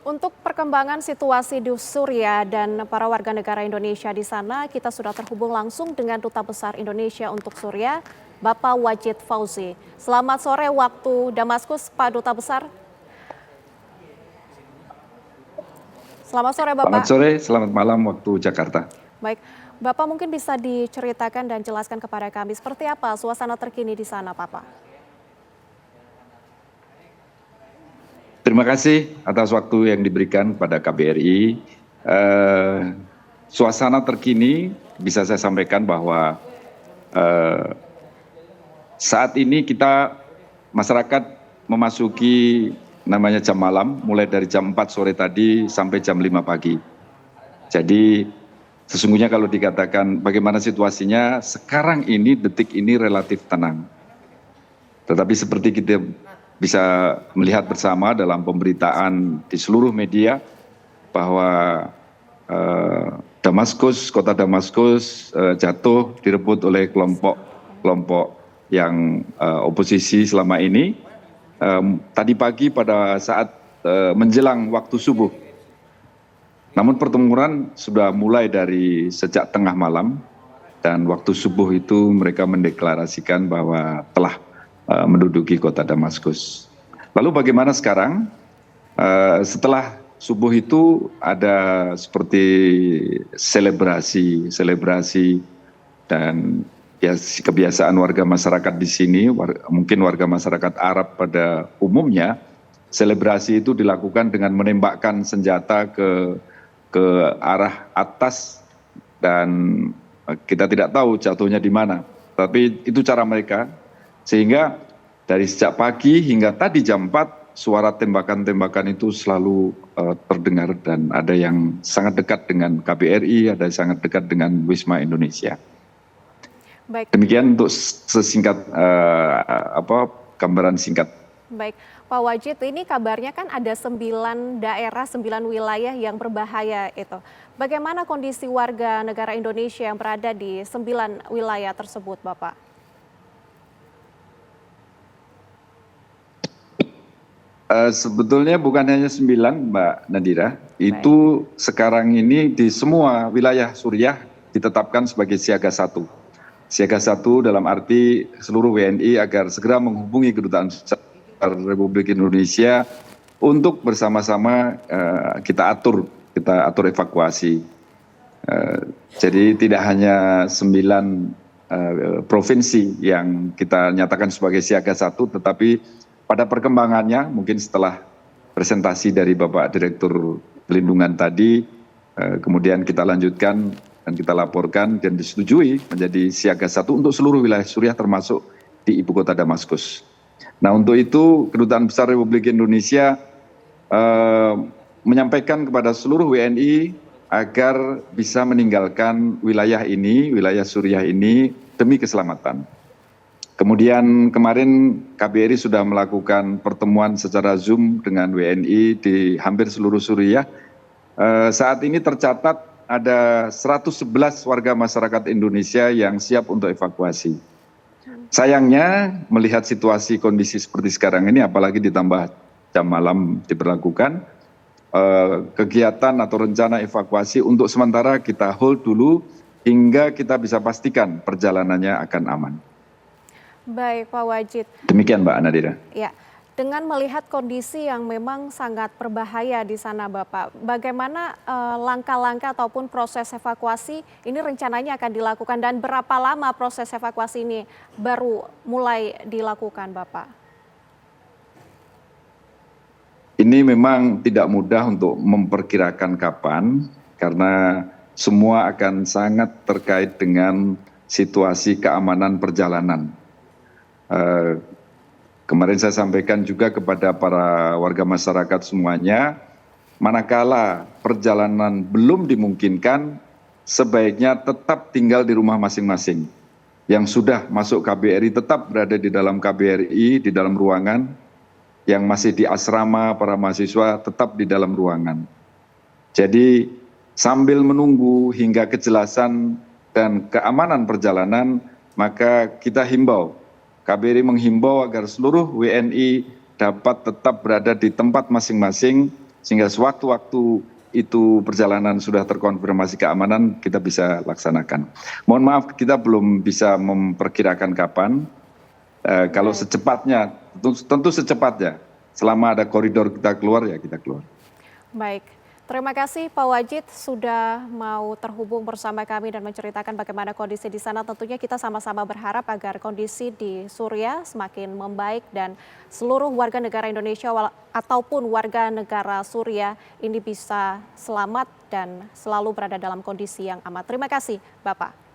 Untuk perkembangan situasi di Suriah dan para warga negara Indonesia di sana, kita sudah terhubung langsung dengan Duta Besar Indonesia untuk Suriah, Bapak Wajid Fauzi. Selamat sore waktu Damaskus, Pak Duta Besar. Selamat sore, Selamat Bapak. sore, selamat malam waktu Jakarta. Baik, Bapak mungkin bisa diceritakan dan jelaskan kepada kami seperti apa suasana terkini di sana, Bapak. Terima kasih atas waktu yang diberikan pada KBRI. Suasana terkini bisa saya sampaikan bahwa saat ini kita masyarakat memasuki namanya jam malam, mulai dari jam 4 sore tadi sampai jam 5 pagi. Jadi sesungguhnya kalau dikatakan bagaimana situasinya, sekarang ini, detik ini relatif tenang. Tetapi seperti kita bisa melihat bersama dalam pemberitaan di seluruh media bahwa Damaskus, kota Damaskus jatuh direbut oleh kelompok yang oposisi selama ini. Tadi pagi pada saat menjelang waktu subuh. Namun pertempuran sudah mulai dari sejak tengah malam dan waktu subuh itu mereka mendeklarasikan bahwa telah menduduki kota Damaskus. Lalu bagaimana sekarang? Setelah subuh itu ada seperti selebrasi dan ya kebiasaan warga masyarakat di sini, mungkin warga masyarakat Arab pada umumnya, selebrasi itu dilakukan dengan menembakkan senjata ke arah atas dan kita tidak tahu jatuhnya di mana. Tapi itu cara mereka. Sehingga dari sejak pagi hingga tadi jam 4 suara tembakan-tembakan itu selalu terdengar dan ada yang sangat dekat dengan KBRI, ada yang sangat dekat dengan Wisma Indonesia. Baik. Demikian untuk sesingkat gambaran singkat. Baik, Pak Wajid, ini kabarnya kan ada 9 daerah, 9 wilayah yang berbahaya itu. Bagaimana kondisi warga negara Indonesia yang berada di 9 wilayah tersebut, Bapak? Sebetulnya bukan hanya 9, Mbak Nadira. Itu sekarang ini di semua wilayah Suriah ditetapkan sebagai siaga 1. Siaga 1 dalam arti seluruh WNI agar segera menghubungi Kedutaan Besar Republik Indonesia untuk bersama-sama kita atur evakuasi. Jadi tidak hanya 9 provinsi yang kita nyatakan sebagai siaga 1, tetapi pada perkembangannya mungkin setelah presentasi dari Bapak Direktur Pelindungan tadi, kemudian kita lanjutkan dan kita laporkan dan disetujui menjadi siaga 1 untuk seluruh wilayah Suriah termasuk di ibu kota Damaskus. Nah, untuk itu Kedutaan Besar Republik Indonesia menyampaikan kepada seluruh WNI agar bisa meninggalkan wilayah ini, wilayah Suriah ini demi keselamatan. Kemudian kemarin KBRI sudah melakukan pertemuan secara Zoom dengan WNI di hampir seluruh Suriah. Saat ini tercatat ada 111 warga masyarakat Indonesia yang siap untuk evakuasi. Sayangnya melihat situasi kondisi seperti sekarang ini, apalagi ditambah jam malam diberlakukan, kegiatan atau rencana evakuasi untuk sementara kita hold dulu hingga kita bisa pastikan perjalanannya akan aman. Baik, Pak Wajid. Demikian Mbak Nadira. Ya, dengan melihat kondisi yang memang sangat berbahaya di sana, Bapak, bagaimana langkah-langkah ataupun proses evakuasi ini rencananya akan dilakukan dan berapa lama proses evakuasi ini baru mulai dilakukan, Bapak? Ini memang tidak mudah untuk memperkirakan kapan, karena semua akan sangat terkait dengan situasi keamanan perjalanan. Kemarin saya sampaikan juga kepada para warga masyarakat semuanya, manakala perjalanan belum dimungkinkan, sebaiknya tetap tinggal di rumah masing-masing. Yang sudah masuk KBRI tetap berada di dalam KBRI, di dalam ruangan. Yang masih di asrama para mahasiswa tetap di dalam ruangan. Jadi sambil menunggu hingga kejelasan dan keamanan perjalanan, maka kita himbau, KBRI menghimbau agar seluruh WNI dapat tetap berada di tempat masing-masing sehingga sewaktu-waktu itu perjalanan sudah terkonfirmasi keamanan, kita bisa laksanakan. Mohon maaf, kita belum bisa memperkirakan kapan. Kalau secepatnya, tentu secepatnya. Selama ada koridor kita keluar, ya kita keluar. Baik, terima kasih Pak Wajid sudah mau terhubung bersama kami dan menceritakan bagaimana kondisi di sana. Tentunya kita sama-sama berharap agar kondisi di Suriah semakin membaik dan seluruh warga negara Indonesia ataupun warga negara Suriah ini bisa selamat dan selalu berada dalam kondisi yang aman. Terima kasih Bapak.